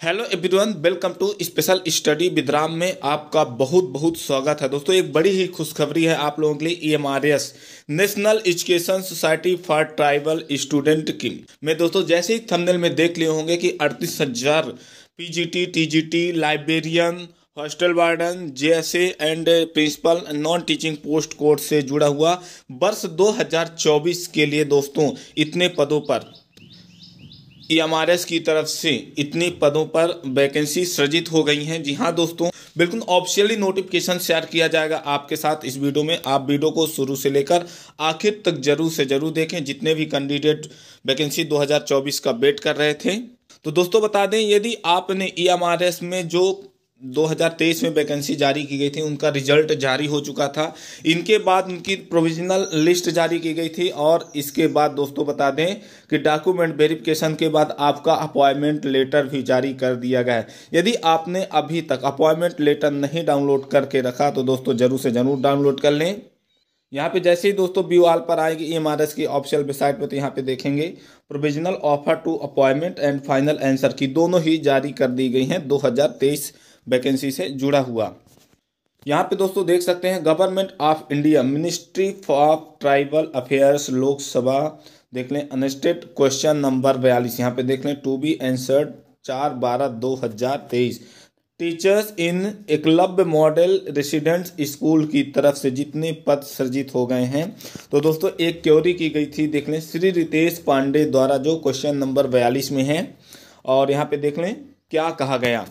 Hello everyone, welcome to special study विद्राम में आपका बहुत बहुत स्वागत है। दोस्तों, एक बड़ी ही खुशखबरी है आप लोगों के लिए। EMRS national education society for tribal student की में दोस्तों जैसे ही थंबनेल में देख लिए होंगे कि 38,000 PGT, TGT, librarian, hostel warden, JSA and principal non teaching post course से जुड़ा हुआ वर्ष 2024 के लिए दोस्तों इतने पदों पर ईएमआरएस की तरफ से इतनी पदों पर वैकेंसी सृजित हो गई हैं। जी हाँ दोस्तों, बिल्कुल ऑफिशियली नोटिफिकेशन शेयर किया जाएगा आपके साथ इस वीडियो में। आप वीडियो को शुरू से लेकर आखिर तक जरूर से जरूर देखें। जितने भी कैंडिडेट वैकेंसी 2024 का वेट कर रहे थे, तो दोस्तों बता दें, यदि आपने ईएमआरएस में जो 2023 में वैकेंसी जारी की गई थी उनका रिजल्ट जारी हो चुका था। इनके बाद उनकी प्रोविजनल लिस्ट जारी की गई थी और इसके बाद दोस्तों बता दें कि डॉक्यूमेंट वेरिफिकेशन के बाद आपका अपॉइंटमेंट लेटर भी जारी कर दिया गया है। यदि आपने अभी तक अपॉइंटमेंट लेटर नहीं डाउनलोड करके रखा तो दोस्तों जरूर से जरूर डाउनलोड कर लें। यहाँ पे जैसे ही दोस्तों व्यू ऑल पर आएगी ईएमआरएस की ऑफिशियल वेबसाइट पर, तो यहाँ पे देखेंगे provisional offer to appointment and final answer key दोनों ही जारी कर दी गई हैं 2023 वैकेंसी से जुड़ा हुआ। यहाँ पे दोस्तों देख सकते हैं government of India ministry of tribal affairs Lok Sabha देख लें अनस्टेड क्वेश्चन नंबर 42 यहाँ पे देख लें to be answered 4/12/2023 teachers in Eklavya model residents school की तरफ से जितने पद सृजित हो गए हैं। तो दोस्तों एक क्वेरी की गई थी, देख लें श्री रितेश पांडे द्वारा, जो क्वेश्चन नंबर 42 में है। और यहाँ पे देख लें क्या कहा गया।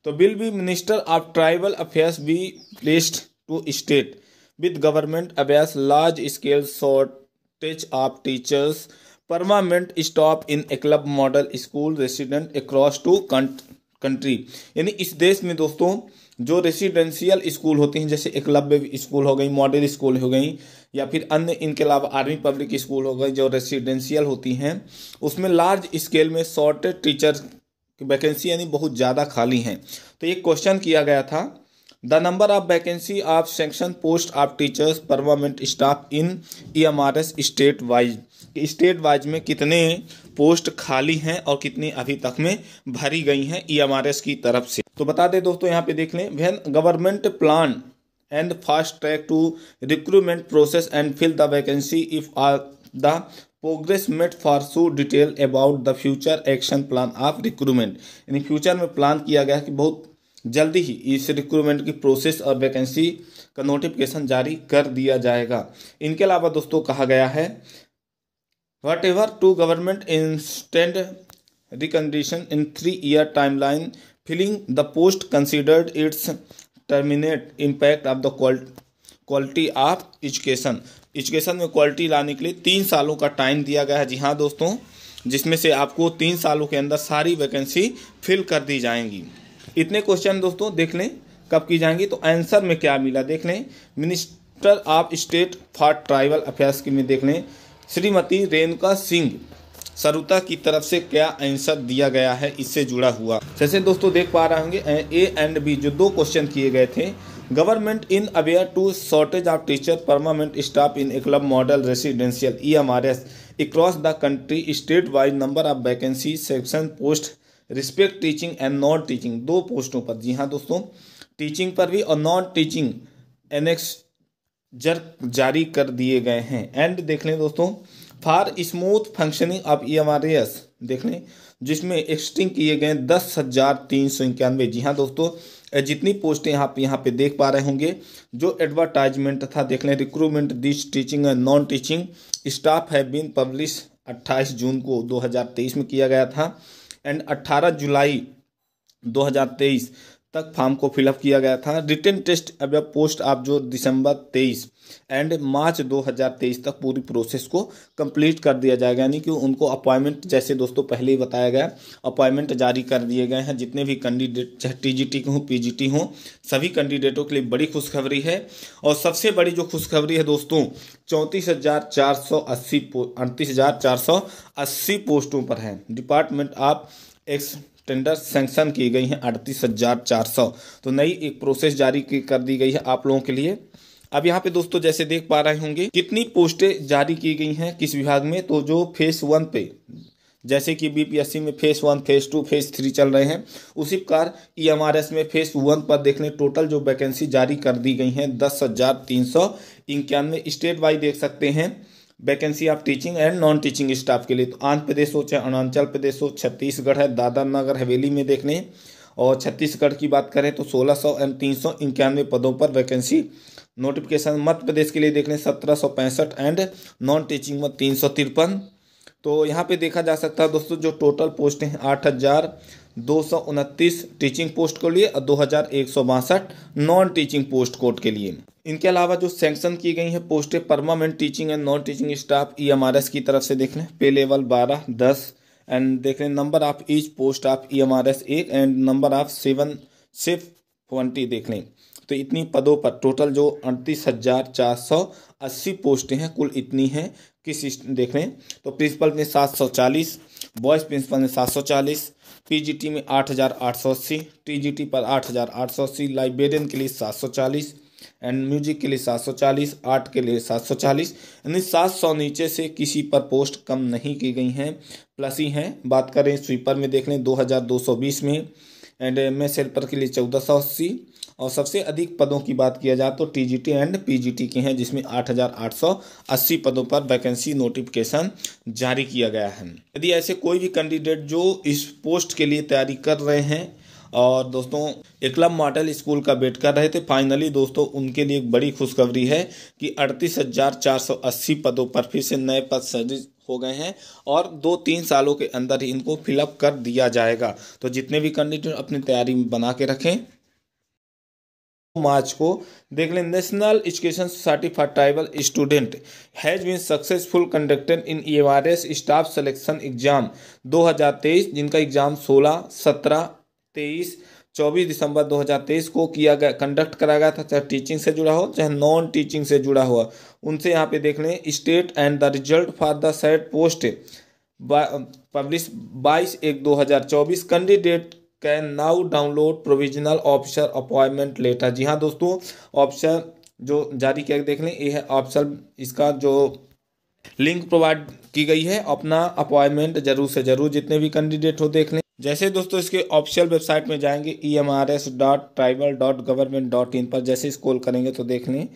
तो will be minister of tribal affairs be placed to state with government affairs large scale shortage of teachers permanent staff in Eklavya model school resident across to country. यानी इस देश में दोस्तों जो रेसिडेंशियल स्कूल होती हैं, जैसे एकलव्य स्कूल हो गई, मॉडल स्कूल हो गई, या फिर अन्य इनके अलावा आर्मी पब्लिक स्कूल हो गई, जो रेसिडेंशियल होती हैं, उसमें लार्ज स्केल में शॉर्टेज टीचर वैकेंसी यानी बहुत ज़्यादा खाली हैं। तो एक क्वेश्चन किया गया था, the number of vacancy of section post of teachers permanent staff in EMRS state wise, state wise में कितने पोस्ट खाली हैं और कितनी अभी तक में भरी गई हैं ईएमआरएस की तरफ से। तो बता दें दोस्तों, यहाँ पे देख लें when government plan and fast track to recruitment process and fill the vacancy if the progress met for so detail about the future action plan of recruitment. यानी फ्यूचर में प्लान किया गया है कि बहुत जल्दी ही इस रिक्रूटमेंट की प्रोसेस और वैकेंसी का नोटिफिकेशन जारी कर दिया जाएगा। इनके अलावा दोस्तों कहा गया है whatever to government instant recondition in 3-year timeline filling the post considered its terminate impact of the quality of education में क्वालिटी लाने के लिए 3 सालों का टाइम दिया गया है। जी हाँ दोस्तों, जिसमें से आपको 3 सालों के अंदर सारी वैकेंसी फिल कर दी जाएंगी। इतने क्वेश्चन दोस्तों देख लें कब की जाएंगी। तो आंसर में क्या मिला देख लें, minister of state for tribal affairs की में देख लें श्रीमती रेणुका सिंह सरुता की तरफ से क्या आंसर दिया गया है इससे जुड़ा हुआ। जैसे दोस्तों देख पा रहे होंगे ए एंड बी जो 2 क्वेश्चन किए गए थे, government in aware to shortage of teacher permanent staff in Eklavya model residential EMRS across the country state wise number of vacancy section post respect teaching and non teaching 2 पोस्टों पर। जी हाँ दोस्तों, teaching पर भी और नॉन टीचिंग एनेक्स जारी कर दिए गए हैं। एंड देख लें दोस्तों for smooth functioning of EMRS देख लें, जिसमें एक्सटिंग किए गए 10,391। जी हाँ दोस्तों, जितनी पोस्टें यहाँ पे देख पा रहे होंगे, जो एडवर्टाइजमेंट था देख लें recruitment this teaching and non teaching staff है बीन पब्लिश 28 जून को 2023 में किया गया था एंड 18 जुलाई 2023 तक फॉर्म को फिलअप किया गया था। रिटन टेस्ट अब पोस्ट आप जो दिसंबर 23 एंड मार्च 2023 तक पूरी प्रोसेस को कंप्लीट कर दिया जाएगा। यानी कि उनको अपॉइंटमेंट, जैसे दोस्तों पहले ही बताया गया, अपॉइंटमेंट जारी कर दिए गए हैं। जितने भी कैंडिडेट चाहे टीजीटी के हों, पीजीटी हों, सभी कैंडिडेटों के लिए बड़ी खुशखबरी है। और सबसे बड़ी जो खुशखबरी है दोस्तों 38,480 पोस्टों पर है। Department of x tender sanction की गई हैं 38,400। तो नई एक प्रोसेस जारी कर दी गई है आप लोगों के लिए। अब यहाँ पे दोस्तों जैसे देख पा रहे होंगे कितनी पोस्टें जारी की गई हैं किस विभाग में। तो जो फेज 1 पे जैसे कि बीपीएससी में फेस 1, फेस 2, फेस 3 चल रहे हैं, उसी प्रकार ईएमआरएस में फेस 1 पर देख लें टोटल जो वैकेंसी जारी कर दी गई हैं 10,391। स्टेट वाइज देख सकते हैं vacancy of teaching and non teaching staff के लिए, तो आंध्र प्रदेश हो चाहे अरुणाचल प्रदेश हो, छत्तीसगढ़ है, दादर नगर हवेली में देख लें, और छत्तीसगढ़ की बात करें तो 1600 एंड 391 पदों पर वैकेंसी नोटिफिकेशन। मध्य प्रदेश के लिए देख लें 1765 एंड नॉन टीचिंग में 353। तो यहाँ पे देखा जा सकता है दोस्तों जो टोटल पोस्ट हैं 8,229 टीचिंग पोस्ट के लिए और 2,162 नॉन टीचिंग पोस्ट कोड के लिए। इनके अलावा जो सैंक्शन की गई हैं पोस्टें permanent teaching and non teaching staff EMRS की तरफ से देख लें पे लेवल 12, 10 एंड देख लें number of each post of EMRS 1 and number of 7 सिर्फ 20 देख लें। तो इतनी पदों पर टोटल जो 38,480 पोस्टें हैं कुल इतनी हैं किस देख लें। तो प्रिंसिपल में 740, बॉयज़ प्रिंसिपल में 740, पीजीटी में 8,880, टीजीटी पर 8,880, लाइब्रेरियन के लिए 740 एंड म्यूजिक के लिए 740, आर्ट के लिए 740, यानी 700 नीचे से किसी पर पोस्ट कम नहीं की गई हैं, प्लस ही हैं। बात करें स्वीपर में देख लें 2,220 में एंड एमएस हेल्पर के लिए 1,480, और सबसे अधिक पदों की बात किया जाए तो टीजीटी एंड पीजीटी के हैं जिसमें 8,880 पदों पर वैकेंसी नोटिफिकेशन जारी किया गया है। यदि ऐसे कोई भी कैंडिडेट जो इस पोस्ट के लिए तैयारी कर रहे हैं और दोस्तों एकलव्य मॉडल स्कूल का वेट कर रहे थे, फाइनली दोस्तों उनके लिए एक बड़ी खुशखबरी है कि 38,480 पदों पर फिर से नए पद सृजित हो गए हैं और 2-3 सालों के अंदर ही इनको फिलअप कर दिया जाएगा। तो जितने भी कैंडिडेट अपनी तैयारी बना के रखें। मार्च को देख लें national education society for tribal student has been successful conducted in EMRS staff selection exam 2023, जिनका एग्जाम 16, 17, 23, 24 दिसंबर 2023 को किया गया, कंडक्ट कराया गया था, चाहे टीचिंग से जुड़ा हो चाहे नॉन टीचिंग से जुड़ा हुआ। उनसे यहाँ पे देख लें state and the result for the set post publish 22/1/2024 candidate can now download provisional officer appointment letter. जी हाँ दोस्तों, ऑफिसर जो जारी किया देख लें, ये है ऑफिसर, इसका जो लिंक प्रोवाइड की गई है, अपना अपॉइंटमेंट जरूर से जरूर जितने भी कैंडिडेट हो देख लें। जैसे दोस्तों इसके ऑफिशियल वेबसाइट में जाएंगे emrs.tribal.government.in पर जैसे स्क्रॉल करेंगे तो देख लें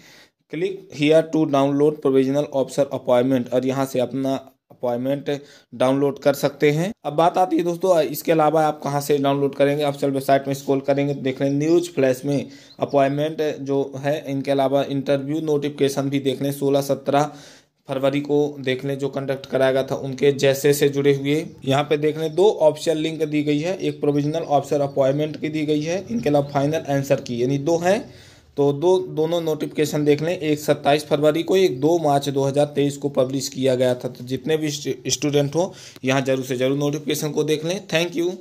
click here to download provisional officer appointment, और यहाँ से अपना अपॉइंटमेंट डाउनलोड कर सकते हैं। अब बात आती है दोस्तों इसके अलावा आप कहाँ से डाउनलोड करेंगे, ऑफिशियल वेबसाइट में स्क्रॉल करेंगे तो देख लें न्यूज़ फ्लैश में अपॉइंटमेंट जो है। इनके अलावा इंटरव्यू नोटिफिकेशन भी देख लें 16-17 फरवरी को देख लें जो कंडक्ट कराया गया था उनके जैसे से जुड़े हुए। यहाँ पे देख लें 2 ऑफिशियल लिंक दी गई है, एक प्रोविजनल ऑफिसर अपॉइंटमेंट की दी गई है, इनके अलावा फाइनल आंसर की, यानी 2 हैं। तो दोनों नोटिफिकेशन देख लें, एक 27 फरवरी को, एक 2 मार्च 2023 को पब्लिश किया गया था। तो जितने भी स्टूडेंट हो यहाँ जरूर से जरूर नोटिफिकेशन को देख लें। Thank you.